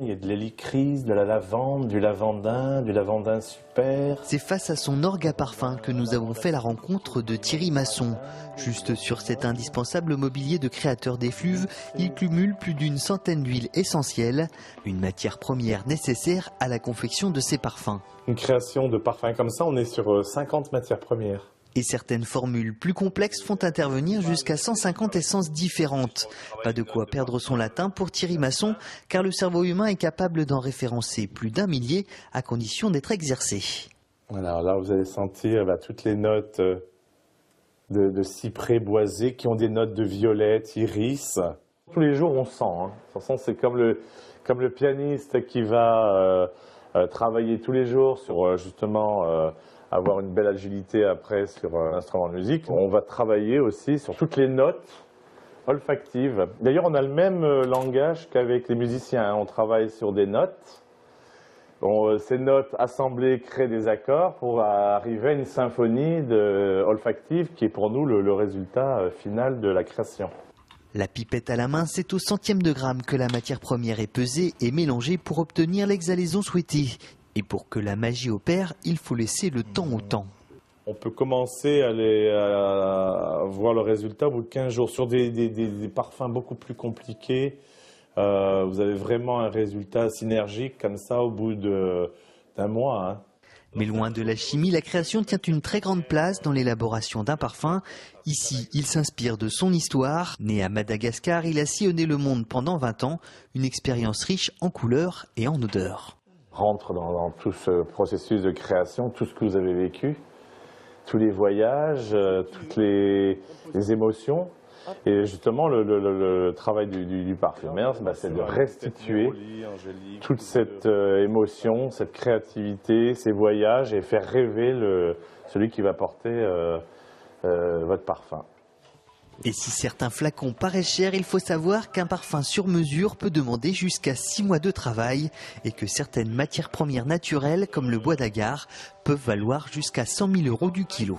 Il y a de l'hélicryse, de la lavande, du lavandin super. C'est face à son orgue à parfum que nous avons fait la rencontre de Thierry Masson. Juste sur cet indispensable mobilier de créateur d'effluves, il cumule plus d'une centaine d'huiles essentielles, une matière première nécessaire à la confection de ses parfums. Une création de parfum comme ça, on est sur 50 matières premières. Et certaines formules plus complexes font intervenir jusqu'à 150 essences différentes. Pas de quoi perdre son latin pour Thierry Masson, car le cerveau humain est capable d'en référencer plus d'un millier à condition d'être exercé. Voilà, là vous allez sentir toutes les notes de cyprès boisé qui ont des notes de violette, iris. Tous les jours on sent, hein. De toute façon, c'est comme le pianiste qui va travailler tous les jours sur justement avoir une belle agilité après sur l'instrument de musique. On va travailler aussi sur toutes les notes olfactives. D'ailleurs, on a le même langage qu'avec les musiciens, hein. On travaille sur des notes. Bon, ces notes assemblées créent des accords pour arriver à une symphonie olfactive qui est pour nous le résultat final de la création. La pipette à la main, c'est au centième de gramme que la matière première est pesée et mélangée pour obtenir l'exhalaison souhaitée. Et pour que la magie opère, il faut laisser le temps au temps. On peut commencer à voir le résultat au bout de 15 jours. Sur des parfums beaucoup plus compliqués, vous avez vraiment un résultat synergique comme ça au bout d'un mois, hein. Mais loin de la chimie, la création tient une très grande place dans l'élaboration d'un parfum. Ici, il s'inspire de son histoire. Né à Madagascar, il a sillonné le monde pendant 20 ans. Une expérience riche en couleurs et en odeurs. Rentre dans tout ce processus de création, tout ce que vous avez vécu, tous les voyages, toutes les émotions. Et justement, le travail du parfumeur, c'est de restituer toute cette émotion, cette créativité, ces voyages et faire rêver celui qui va porter votre parfum. Et si certains flacons paraissent chers, il faut savoir qu'un parfum sur mesure peut demander jusqu'à 6 mois de travail et que certaines matières premières naturelles, comme le bois d'agar, peuvent valoir jusqu'à 100 000 € du kilo.